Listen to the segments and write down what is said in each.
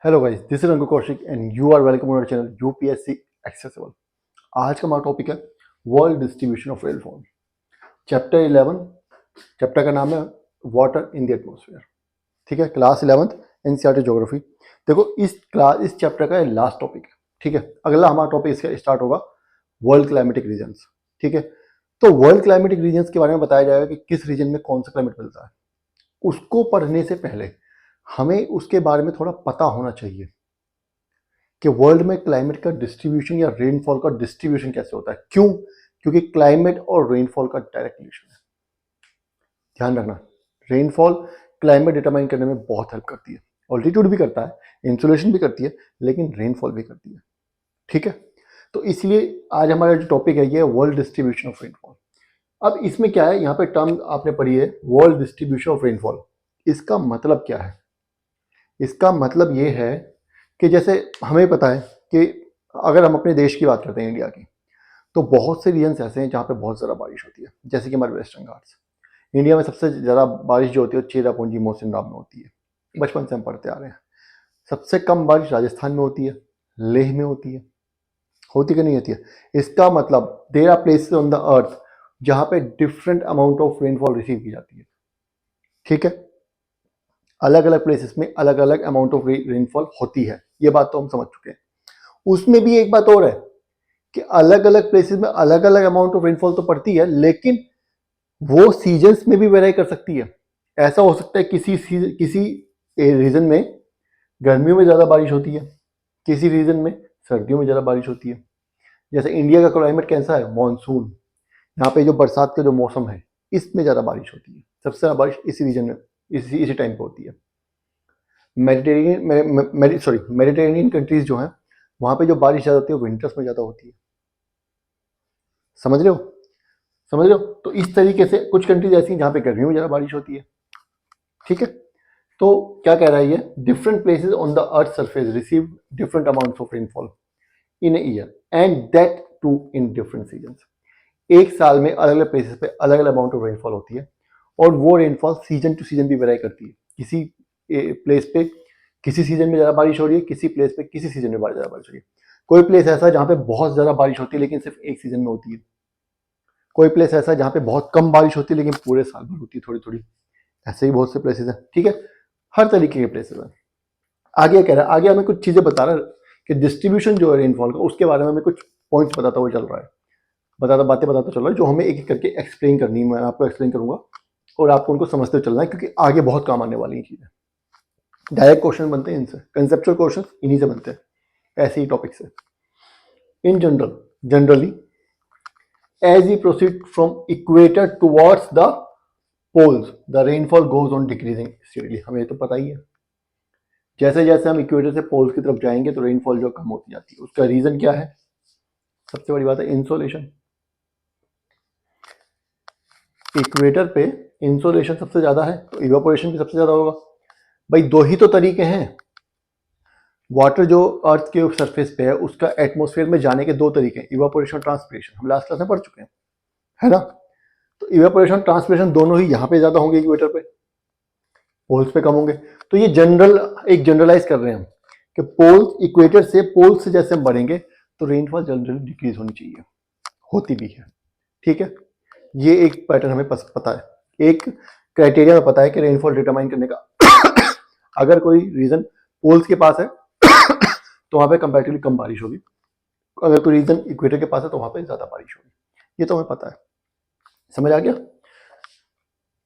Hello guys, this is Ankur Kaushik and you are welcome on our channel UPSC accessible. आज का हमारा topic है world distribution of rainfall, chapter 11। Chapter का नाम है वाटर इन द एटमॉस्फेयर। ठीक है, क्लास 11th एनसीईआरटी ज्योग्राफी। देखो, इस चैप्टर का लास्ट टॉपिक है। ठीक है, अगला हमारा टॉपिक इसका स्टार्ट होगा वर्ल्ड क्लाइमेटिक रीजन्स। ठीक है, तो वर्ल्ड क्लाइमेटिक रीजन्स के बारे में बताया जाएगा कि किस रीजन में कौन सा क्लाइमेट मिलता है। उसको पढ़ने से पहले हमें उसके बारे में थोड़ा पता होना चाहिए कि वर्ल्ड में क्लाइमेट का डिस्ट्रीब्यूशन या रेनफॉल का डिस्ट्रीब्यूशन कैसे होता है। क्यों? क्योंकि क्लाइमेट और रेनफॉल का डायरेक्ट रिलेशन है। ध्यान रखना, रेनफॉल क्लाइमेट डिटरमाइन करने में बहुत हेल्प करती है, ऑल्टीट्यूड भी करता है, इंसुलेशन भी करती है, लेकिन रेनफॉल भी करती है। ठीक है, तो इसलिए आज हमारा जो टॉपिक है ये वर्ल्ड डिस्ट्रीब्यूशन ऑफ रेनफॉल। अब इसमें क्या है, यहाँ पे टर्म आपने पढ़ी है वर्ल्ड डिस्ट्रीब्यूशन ऑफ रेनफॉल। इसका मतलब क्या है? इसका मतलब ये है कि जैसे हमें पता है कि अगर हम अपने देश की बात करते हैं, इंडिया की, तो बहुत से रीजन्स ऐसे हैं जहाँ पे बहुत ज़्यादा बारिश होती है। जैसे कि हमारे वेस्टर्न घाट्स, इंडिया में सबसे ज़्यादा बारिश जो होती है चेरापूंजी मौसिनराम में होती है। बचपन से हम पढ़ते आ रहे हैं। सबसे कम बारिश राजस्थान में होती है, लेह में होती है। होती कि नहीं होती है? इसका मतलब there are places on the earth जहाँ पे different amount of rainfall receive की जाती है। ठीक है, अलग अलग प्लेसेस में अलग अलग अमाउंट ऑफ रेनफॉल होती है, ये बात तो हम समझ चुके हैं। उसमें भी एक बात और है कि अलग अलग प्लेसेस में अलग अलग अमाउंट ऑफ रेनफॉल तो पड़ती है, लेकिन वो सीजन्स में भी वेरी कर सकती है। ऐसा हो सकता है किसी रीजन में गर्मियों में ज़्यादा बारिश होती है, किसी रीजन में सर्दियों में ज़्यादा बारिश होती है। जैसे इंडिया का क्लाइमेट कैसा है, मॉनसून, यहाँ पे जो बरसात का जो मौसम है इसमें ज़्यादा बारिश होती है। सबसे ज़्यादा बारिश इसी रीजन में इसी टाइम पे होती है। मेडिटेरेनियन कंट्रीज जो हैं वहाँ पे जो बारिश ज़्यादा होती है विंटर्स में ज़्यादा होती है। समझ रहे हो? समझ रहे हो? तो इस तरीके से कुछ कंट्रीज ऐसी हैं जहाँ पे गर्मियों में ज़्यादा बारिश होती है। ठीक है, तो क्या कह रहा है ये, different places on the earth surface receive different amounts of rainfall in a year and that too in different seasons. एक साल में अलग अलग प्लेसेस पे अलग अलग अमाउंट ऑफ रेनफॉल होती है, और वो रेनफॉल सीजन टू सीजन भी वेरी करती है। किसी प्लेस पे किसी सीजन में ज़्यादा बारिश हो रही है, किसी प्लेस पे किसी सीजन में ज़्यादा बारिश हो रही है। कोई प्लेस ऐसा है जहाँ पे बहुत ज़्यादा बारिश होती है लेकिन सिर्फ एक सीजन में होती है। कोई प्लेस ऐसा है जहाँ पे बहुत कम बारिश होती है लेकिन पूरे साल भर होती है थोड़ी थोड़ी। ऐसे ही बहुत से प्लेसेस हैं। ठीक है, हर तरीके के प्लेसेस हैं। आगे कह रहा है, आगे हमें कुछ चीज़ें बता रहा है कि डिस्ट्रीब्यूशन जो है रेनफॉल का, उसके बारे में हमें कुछ पॉइंट्स बताता हुआ चल रहा है, बातें बताता चल रहा है, जो हमें एक एक करके एक्सप्लेन करनी है। मैं आपको एक्सप्लेन करूंगा और आपको उनको समझते हुए चलना है, क्योंकि आगे बहुत काम आने वाली चीज़ें। डायरेक्ट क्वेश्चन बनते हैं इनसे, कंसेप्चुअल क्वेश्चन इन्हीं से बनते हैं, ऐसे ही टॉपिक से। इन generally as we proceed from equator towards the poles the rainfall goes on decreasing steadily। हमें ये तो पता ही है, जैसे जैसे हम इक्वेटर से पोल्स की तरफ जाएंगे तो रेनफॉल जो कम होती जाती है। उसका रीजन क्या है? सबसे बड़ी बात है इंसोलेशन। इक्वेटर पे इंसोलेशन सबसे ज्यादा है तो इवापोरेशन भी सबसे ज्यादा होगा। भाई दो ही तो तरीके हैं, वाटर जो अर्थ के सरफेस पे है उसका एटमॉस्फेयर में जाने के दो तरीके हैं, इवापोरेशन और ट्रांसपिरेशन। हम लास्ट क्लास में पढ़ चुके हैं, है ना? तो इवेपोरेशन ट्रांसपिरेशन दोनों ही यहाँ पे ज्यादा होंगे, इक्वेटर पे, पोल्स पे कम होंगे। तो ये एक जनरलाइज कर रहे हैं हम कि पोल्स, इक्वेटर से पोल्स से जैसे हम बढ़ेंगे तो रेनफॉल जनरली डिक्रीज होनी चाहिए, होती भी है। ठीक है, ये एक पैटर्न हमें पता है, एक क्राइटेरिया में पता है कि रेनफॉल डिटरमाइन करने का। अगर कोई रीजन पोल्स के पास है तो वहां पे कंपैरेटिवली कम बारिश होगी, अगर कोई रीजन इक्वेटर के पास है तो वहां पे ज्यादा बारिश होगी। ये तो हमें पता है। समझ आ गया?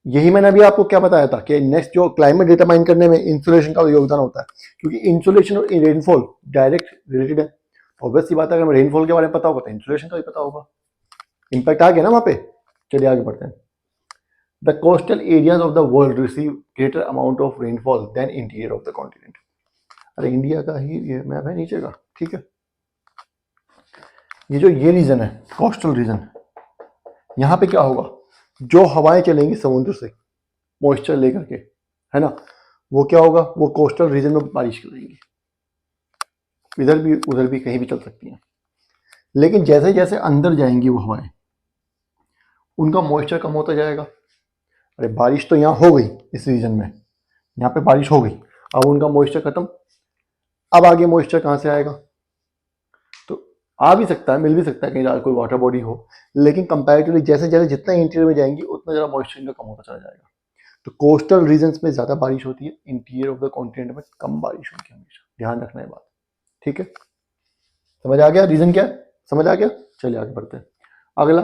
यही मैंने अभी आपको क्या बताया था कि नेक्स्ट जो क्लाइमेट डिटरमाइन करने में इंसुलेशन का योगदान होता है, क्योंकि इंसुलेशन और रेनफॉल डायरेक्ट रिलेटेड है। ऑब्वियस सी बात है, अगर रेनफॉल के बारे में पता होगा तो इंसुलेशन का भी पता होगा। इंपैक्ट आ गया ना वहां पे। चलिए आगे बढ़ते हैं। The coastal areas of the world receive greater amount of rainfall than interior of the continent. अरे इंडिया का ही ये मैप है नीचे का। ठीक है, ये रीजन है कोस्टल रीजन। यहाँ पे क्या होगा, जो हवाएं चलेंगी समुद्र से मॉइस्चर लेकर के, है ना, वो क्या होगा, वो कोस्टल रीजन में बारिश करेंगी। इधर भी उधर भी कहीं भी चल सकती हैं, लेकिन जैसे जैसे अंदर जाएंगी वो हवाएं, उनका मॉइस्चर कम होता जाएगा। अरे बारिश तो यहाँ हो गई, इस रीजन में यहाँ पे बारिश हो गई, अब उनका मॉइस्चर खत्म, अब आगे मॉइस्चर कहाँ से आएगा? तो आ भी सकता है, मिल भी सकता है कहीं कोई वाटर बॉडी हो, लेकिन कंपैरेटिवली जैसे जैसे जितना इंटीरियर में जाएंगी उतना ज़्यादा मॉइस्चर इनका कम होता चला जाएगा। तो कोस्टल रीजन्स में ज़्यादा बारिश होती है, इंटीरियर ऑफ द कॉन्टिनेंट में कम बारिश होती है हमेशा, ध्यान रखना है बात। ठीक है, समझ आ गया रीजन क्या है? समझ आ गया, चलिए आगे बढ़ते हैं। अगला,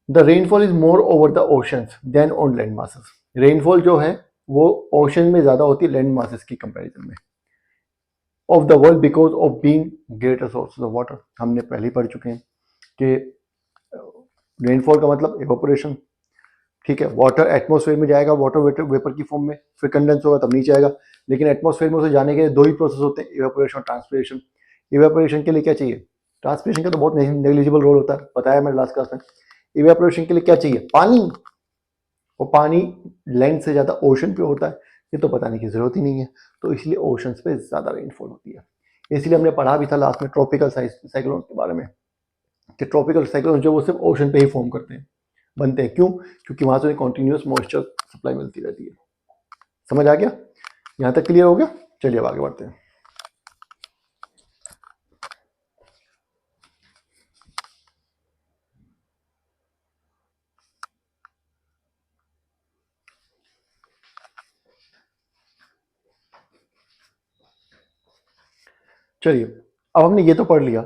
the rainfall is more over the oceans than on land masses. Rainfall जो है वो ओशन में ज़्यादा होती है लैंड मासेस की कंपैरिजन में of the world because of being greater sources of water. हमने पहले ही पढ़ चुके हैं कि रेनफॉल का मतलब एवापोरेशन, ठीक है, वाटर एटमॉस्फेयर में जाएगा वाटर वेपर की फॉर्म में, फिर कंडेंस होगा तब नीचे आएगा, लेकिन एटमॉस्फेयर में उसे जाने के दो ही प्रोसेस होते हैं, इवेपोरेशन और ट्रांसपिरेशन। इवेपोरेशन के लिए क्या चाहिए? ट्रांसपिरेशन का तो बहुत नेग्लिजिबल रोल होता है, बताया मैंने लास्ट क्लास में। इवेपोरेशन के लिए क्या चाहिए? पानी, और पानी लैंड से ज़्यादा ओशन पे होता है, ये तो बताने की जरूरत ही नहीं है, तो इसलिए ओशंस पे ज़्यादा रेनफॉल होती है। इसलिए हमने पढ़ा भी था लास्ट में ट्रॉपिकल साइक्लोन के बारे में, कि ट्रॉपिकल साइक्लोन जो वो सिर्फ ओशन पे ही फॉर्म करते हैं, बनते हैं। क्यों? क्योंकि वहां से कंटिन्यूस मॉइस्चर सप्लाई मिलती रहती है। समझ आ गया? यहां तक क्लियर हो गया? चलिए अब आगे बढ़ते हैं। चलिए, अब हमने ये तो पढ़ लिया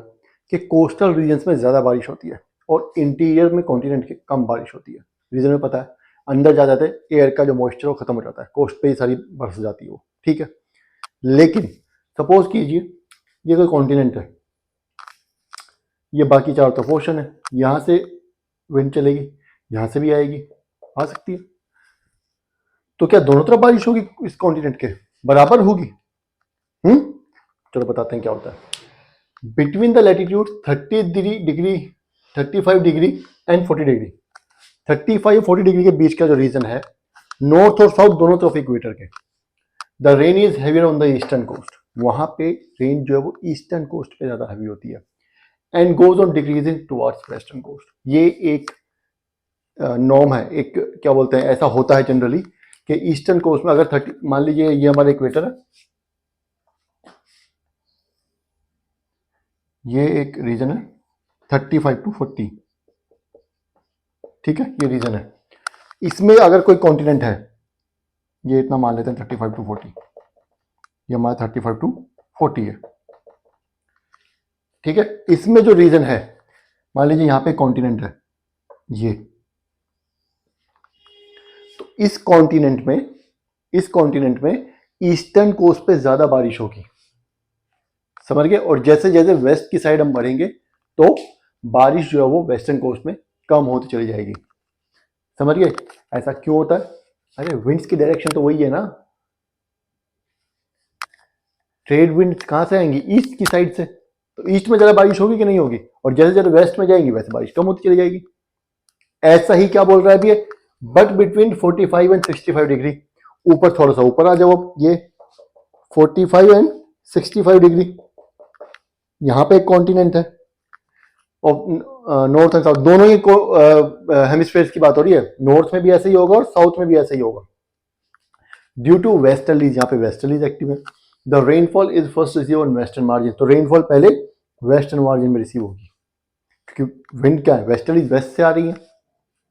कि कोस्टल रीजन्स में ज़्यादा बारिश होती है और इंटीरियर में कॉन्टिनेंट की कम बारिश होती है। रीजन में पता है, अंदर जा जाते एयर का जो मॉइस्चर वो खत्म हो जाता है, कोस्ट पे ही सारी बरस जाती है वो, ठीक है। लेकिन सपोज कीजिए ये कोई कॉन्टिनेंट है, ये बाकी चारों तरफ ओशन है, यहाँ से विंड चलेगी, यहाँ से भी आएगी, आ सकती है। तो क्या दोनों तरफ बारिश होगी इस कॉन्टिनेंट के? बराबर होगी? चलो बताते हैं क्या होता है। Between the latitude 30 degree 35 degree and 40 degree, 35 40 degree के बीच का जो रीजन है, नॉर्थ और साउथ दोनों तरफ इक्वेटर के, the rain is heavier on the eastern coast. वहां पे रेन जो है वो ईस्टर्न कोस्ट पे ज्यादा हैवी होती है, and goes on decreasing towards western coast. ये एक नॉर्म है, एक क्या बोलते हैं, ऐसा होता है जनरली कि ईस्टर्न कोस्ट में अगर 30, मान लीजिए ये हमारा इक्वेटर है, ये एक रीजन है 35 टू 40, ठीक है, ये रीजन है। इसमें अगर कोई कॉन्टिनेंट है, ये इतना मान लेते हैं 35 टू 40, ये हमारा 35 टू 40 है, ठीक है। इसमें जो रीजन है, मान लीजिए यहाँ पे कॉन्टिनेंट है ये, तो इस कॉन्टिनेंट में ईस्टर्न कोस्ट पे ज्यादा बारिश होगी, समझ गए। और जैसे जैसे वेस्ट की साइड हम बढ़ेंगे तो बारिश जो है वो वेस्टर्न कोस्ट में कम होती चली जाएगी, समझ गए। ऐसा क्यों होता है? अरे विंड्स की डायरेक्शन तो वही है ना, ट्रेड विंड कहां से आएंगी? ईस्ट की साइड से, तो ईस्ट में ज्यादा बारिश होगी कि नहीं होगी? और जैसे जैसे वेस्ट में जाएंगी वैसे बारिश कम होती चली जाएगी। ऐसा ही क्या बोल रहा है अभी, बट बिटवीन 45 एंड 65 डिग्री, ऊपर थोड़ा सा ऊपर आ जाओ, अब ये 45 एंड 65 डिग्री, यहाँ पे एक कॉन्टिनेंट है, और नॉर्थ एंड साउथ दोनों ही हेमिस्फेयर्स की बात हो रही है, नॉर्थ में भी ऐसे ही होगा और साउथ में भी ऐसे ही होगा। ड्यू टू वेस्टर्लीज, यहाँ पे वेस्टर्लीज एक्टिव है, the rainfall is first receive on western margin. तो रेनफॉल पहले वेस्टर्न मार्जिन में रिसीव होगी, क्योंकि विंड क्या है, वेस्टर्लीज वेस्ट से आ रही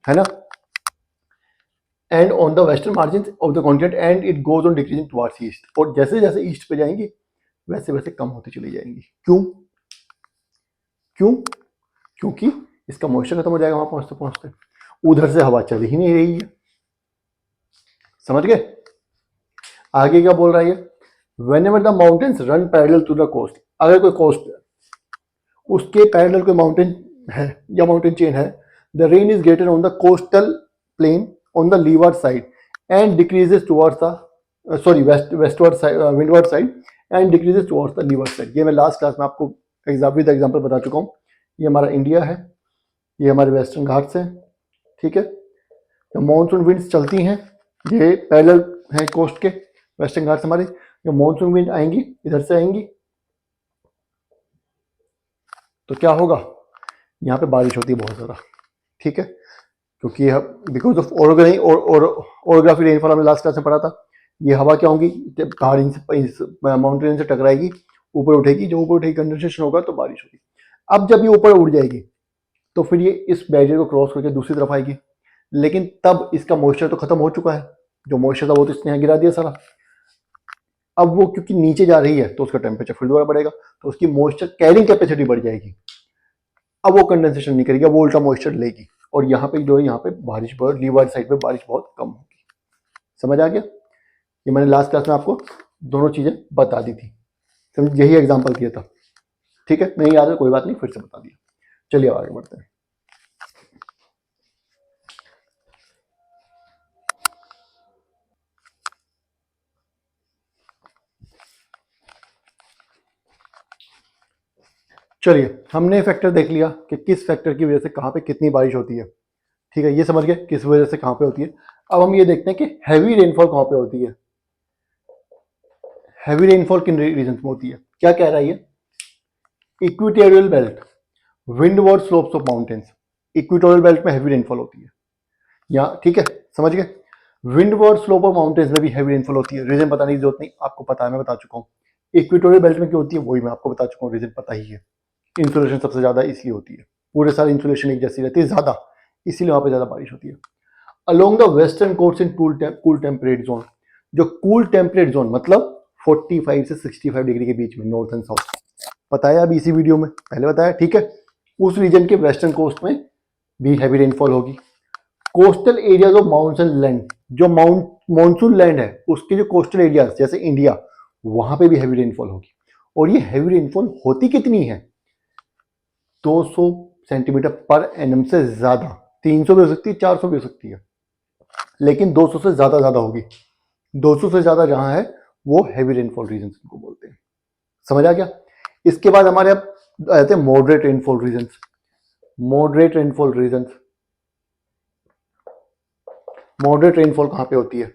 है ना, and on the western margin of the continent and it goes on decreasing towards east. और जैसे जैसे ईस्ट पे जाएंगी वैसे वैसे कम होती चली जाएंगी। क्यों? क्योंकि इसका मॉइस्चर खत्म हो जाएगा वहां पहुंचते पहुंचते, उधर से हवा चल ही नहीं रही है, समझ गए। आगे क्या बोल रहा है ये, whenever the mountains run parallel to the coast, अगर कोई कोस्ट उसके पैरेलल कोई माउंटेन है या माउंटेन चेन है, the rain is greater on the coastal plain on the leeward side and decreases towards the westward side, windward side and decreases towards the leeward side. ये मैं last class में आपको with example बता चुका हूँ। ये हमारा इंडिया है, ये हमारे वेस्टर्न घाट्स हैं, ठीक है। जो मानसून विंड्स चलती हैं ये पैरेलल हैं कोस्ट के, वेस्टर्न घाट्स हमारे, जो मानसून विंड आएंगी इधर से आएंगी, तो क्या होगा, यहाँ पे बारिश होती है बहुत ज़्यादा, ठीक है। क्योंकि बिकॉज ऑफ ओरोग्राफी रेनफॉल हमने लास्ट क्लास में पढ़ा था, ये हवा क्या होगी, पहाड़ी से माउंटेन से टकराएगी, ऊपर उठेगी, जो ऊपर उठेगी कंडेंसेशन होगा तो बारिश होगी। अब जब ये ऊपर उड़ जाएगी तो फिर ये इस बैरियर को क्रॉस करके दूसरी तरफ आएगी, लेकिन तब इसका मॉइस्चर तो खत्म हो चुका है, जो मॉइस्चर था वो तो इसने यहाँ गिरा दिया सारा। अब वो क्योंकि नीचे जा रही है तो उसका टेम्परेचर फिर दोबारा बढ़ेगा, तो उसकी मॉइस्चर कैरिंग कैपेसिटी बढ़ जाएगी। अब वो कंडेंसेशन नहीं करेगी, वो उल्टा मॉइस्चर लेगी, और यहाँ पे जो है यहाँ पे बारिश बहुत, लीवार्ड साइड पे बारिश बहुत कम होगी। समझ आ गया? ये मैंने लास्ट क्लास में आपको दोनों चीजें बता दी थी, समझ, यही एग्जाम्पल दिया था। ठीक है, नहीं याद है कोई बात नहीं, फिर से बता दिया। चलिए आगे बढ़ते हैं। चलिए, हमने फैक्टर देख लिया कि किस फैक्टर की वजह से कहाँ पे कितनी बारिश होती है। ठीक है, ये समझ गए किस वजह से कहाँ पे होती है। अब हम ये देखते हैं कि हैवी रेनफॉल कहाँ पे होती है। हैवी रेनफॉल किन रीजन में होती है? क्या कह रहा है ये? Equatorial belt, windward slopes of mountains, equatorial belt में हैवी रेनफॉल होती है यहाँ। ठीक है, समझ गए? विंडवर्ड स्लोप ऑफ माउंटेन्स में भी हैवी रेनफॉल होती है। रीजन बताने की जरूरत नहीं, आपको पता है, मैं बता चुका हूँ। इक्वेटोरियल बेल्ट में क्यों होती है वही मैं आपको बता चुका हूँ, रीजन पता ही है। इंसुलेशन सबसे ज्यादा इसलिए होती है, पूरे साल इंसुलेशन एक जैसी रहती है ज्यादा, इसीलिए वहां पे ज्यादा बारिश होती है। Along the western coast in cool temperate zone, जो कूल टेम्परेट जोन मतलब 45 से 65 डिग्री के बीच में, नॉर्थ एंड साउथ, बताया अभी इसी वीडियो में, पहले बताया। ठीक है, उस रीजन के वेस्टर्न कोस्ट में भी हैवी रेनफॉल होगी। Coastal areas of mountain land, जो मानसून लैंड है उसके जो कोस्टल एरियाज जैसे इंडिया, वहां पे भी हैवी रेनफॉल होगी। और ये हैवी रेनफॉल होती कितनी है? 200 सेंटीमीटर पर एनम से ज्यादा, 300 भी हो सकती है, 400 भी हो सकती है, लेकिन 200 से ज्यादा होगी। 200 से ज्यादा जहां है वो हैवी रेनफॉल रीजन को बोलते हैं। समझ आ गया? इसके बाद हमारे अब आते हैं moderate rainfall reason. Moderate rainfall reason, moderate rainfall कहां पे होती है?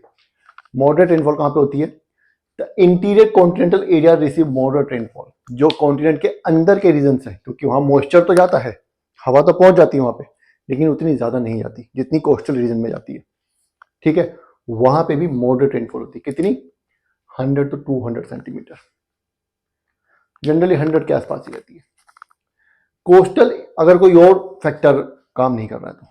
मॉडरेट रेनफॉल कहां पे होती है? The interior continental area receive moderate rainfall, जो कॉन्टिनेंट के अंदर के रीजन है, क्योंकि वहां मॉइस्चर तो जाता है, हवा तो पहुंच जाती है वहां पे, लेकिन उतनी ज्यादा नहीं जाती जितनी कोस्टल रीजन में जाती है। ठीक है, वहां पे भी मॉडरेट रेनफॉल होती है। कितनी? 100 to 200 सेंटीमीटर, जनरली 100 के आसपास ही रहती है। कोस्टल, अगर कोई और फैक्टर काम नहीं कर रहा है तो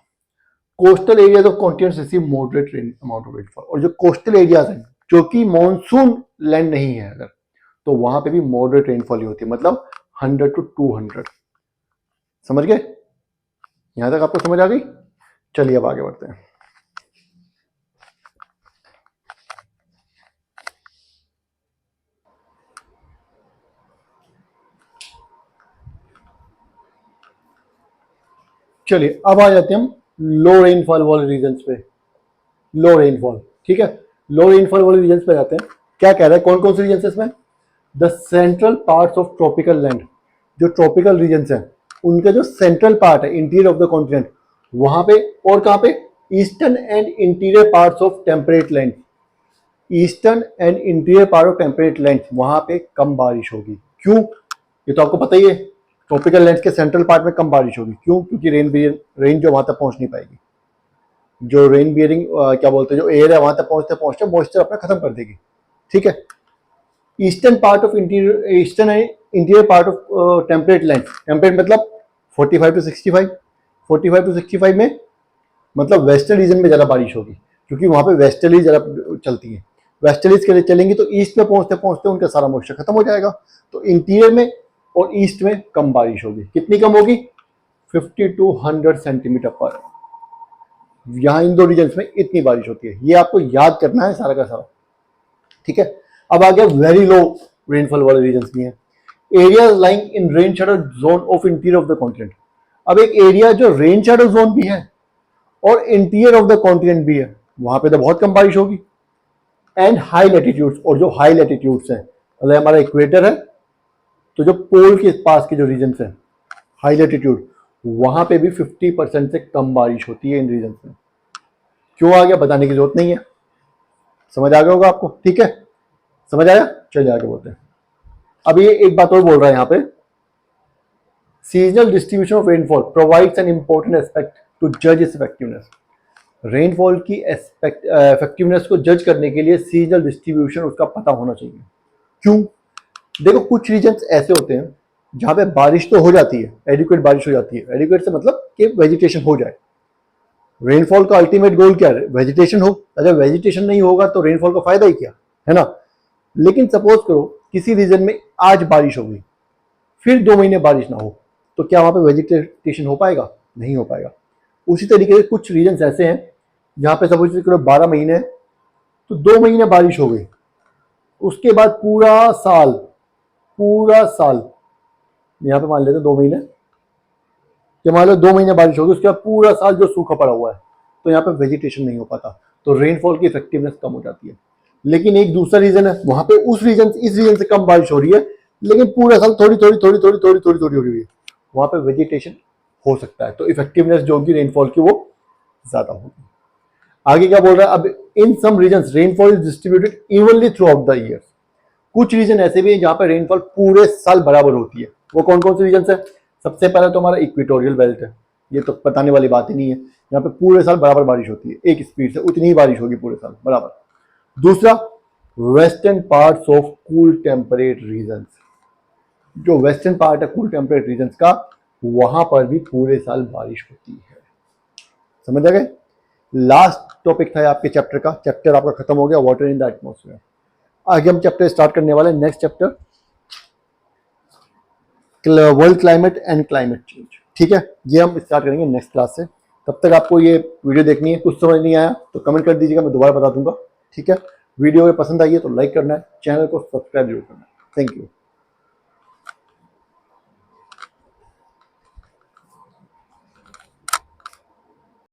coastal areas of continents receive moderate amount of rainfall, और जो कोस्टल एरियाज हैं जो कि मॉनसून लैंड नहीं है अगर, तो वहां पे भी मॉडरेट रेनफॉल ही होती है, मतलब 100 to 200। समझ गए? यहां तक आपको समझ आ गई? चलिए अब आगे बढ़ते हैं। चलिए अब आ जाते हैं हम लो रेनफॉल वाले रीजन्स पे। लो रेनफॉल, ठीक है, लो रेनफॉल वाले रीजन्स पे जाते हैं। क्या कह रहा है, कौन कौन से रीजन है इसमें? The central parts of tropical land, जो ट्रॉपिकल रीजन्स हैं उनका जो सेंट्रल पार्ट है इंटीरियर ऑफ द कॉन्टिनेंट, वहां पे, और कहां पे? Eastern and interior parts of temperate land, eastern and interior part of temperate land, वहां पे कम बारिश होगी। क्यों? ये तो आपको पता ही है, ट्रॉपिकल लैंड के सेंट्रल पार्ट में कम बारिश होगी। क्यों? क्योंकि रेन जो वहां तक पहुंच नहीं पाएगी, जो रेन बियरिंग क्या बोलते हैं, जो एयर है वहां तक पहुंचते पहुंचते मॉइस्चर अपना खत्म कर देगी। ठीक है, eastern part of interior, eastern and interior part of temperate land, temperate मतलब 45 to 65, 45 to 65 में मतलब वेस्टर्न रीजन में ज़्यादा बारिश होगी, क्योंकि वहाँ पे वेस्टर्लीज ज़्यादा चलती है। वेस्टर्लीज के लिए चलेंगी तो ईस्ट में पहुँचते पहुँचते उनका सारा मॉइस्चर खत्म हो जाएगा, तो इंटीरियर में और ईस्ट में कम बारिश होगी। कितनी कम होगी? 50 to 100 सेंटीमीटर पर। यहाँ इन दो रीजन में इतनी बारिश होती है, ये आपको याद करना है सारा का सारा। ठीक है, अब आ गया वेरी लो रेनफॉल वाले रीजन भी हैं। Areas lying in rain shadow zone of interior of the continent. अब एक एरिया जो रेन शैडो जोन भी है और इंटीरियर ऑफ द कॉन्टिनेंट भी है, वहां पे तो बहुत कम बारिश होगी। एंड हाई लैटिट्यूड्स, और जो हाई लैटिट्यूड्स हैं, मतलब हमारा इक्वेटर है, तो जो पोल के पास के जो रीजन है हाई लैटिट्यूड, वहां पे भी 50% से कम बारिश होती है इन रीजन में। क्यों आ गया बताने की जरूरत नहीं है, समझ आ गया होगा आपको। ठीक है, समझ आया? चलिए आगे बोलते हैं। अब ये एक बात और बोल रहा है यहाँ पे, seasonal distribution of rainfall provides an important aspect to जज इट्स इफेक्टिवनेस। रेनफॉल की इफेक्टिवनेस को जज करने के लिए सीजनल डिस्ट्रीब्यूशन उसका पता होना चाहिए। क्यों? देखो कुछ रीजन्स ऐसे होते हैं जहाँ पे बारिश तो हो जाती है, एडिक्वेट बारिश हो जाती है। एडिक्वेट से मतलब कि वेजिटेशन हो जाए। रेनफॉल का अल्टीमेट गोल क्या है? वेजिटेशन हो। अगर वेजिटेशन नहीं होगा तो रेनफॉल का फायदा ही क्या है ना। लेकिन सपोज करो किसी रीजन में आज बारिश हो गई, फिर 2 महीने बारिश ना हो, तो क्या वहां पे वेजिटेशन हो पाएगा? नहीं हो पाएगा। उसी तरीके से कुछ रीजन्स ऐसे हैं जहाँ पे सपोज करो 12 महीने हैं, तो 2 महीने बारिश हो गई, उसके बाद पूरा साल यहाँ पे मान लेते हैं 2 महीने, कि मान लो 2 महीने बारिश होगी, उसके बाद पूरा साल जो सूखा पड़ा हुआ है, तो यहाँ पे वेजिटेशन नहीं हो पाता, तो रेनफॉल की इफेक्टिवनेस कम हो जाती है। लेकिन एक दूसरा रीजन है, वहां पे इस रीजन से कम बारिश हो रही है, लेकिन पूरा साल थोड़ी थोड़ी थोड़ी थोड़ी थोड़ी थोड़ी थोड़ी हो रही है, वहां पे वेजिटेशन हो सकता है, तो इफेक्टिवनेस जो होगी रेनफॉल की वो ज्यादा होगी। आगे क्या बोल रहा है अब? In some regions rainfall is distributed evenly throughout the year. कुछ रीजन ऐसे भी हैं जहां पर रेनफॉल पूरे साल बराबर होती है। वो कौन कौन से रीजन है? सबसे पहले तो हमारा इक्वेटोरियल बेल्ट है, ये तो बताने वाली बात ही नहीं है, यहाँ पे पूरे साल बराबर बारिश होती है, एक स्पीड से उतनी ही बारिश होगी पूरे साल बराबर। दूसरा, western parts of cool temperate regions, जो वेस्टर्न पार्ट है कूल टेम्परेट रीजन्स का, वहां पर भी पूरे साल बारिश होती है। समझ आ गए? लास्ट टॉपिक था आपके चैप्टर का, चैप्टर आपका खत्म हो गया, वाटर इन द एटमोस्फेयर। आगे हम चैप्टर स्टार्ट करने वाले हैं, next chapter world climate and climate change. ठीक है, ये हम स्टार्ट करेंगे नेक्स्ट क्लास से। तब तक आपको ये वीडियो देखनी है, कुछ समझ नहीं आया तो कमेंट कर दीजिएगा, मैं दोबारा बता दूंगा। ठीक है, वीडियो अगर पसंद आई है तो लाइक करना है, चैनल को सब्सक्राइब जरूर करना है। Thank you.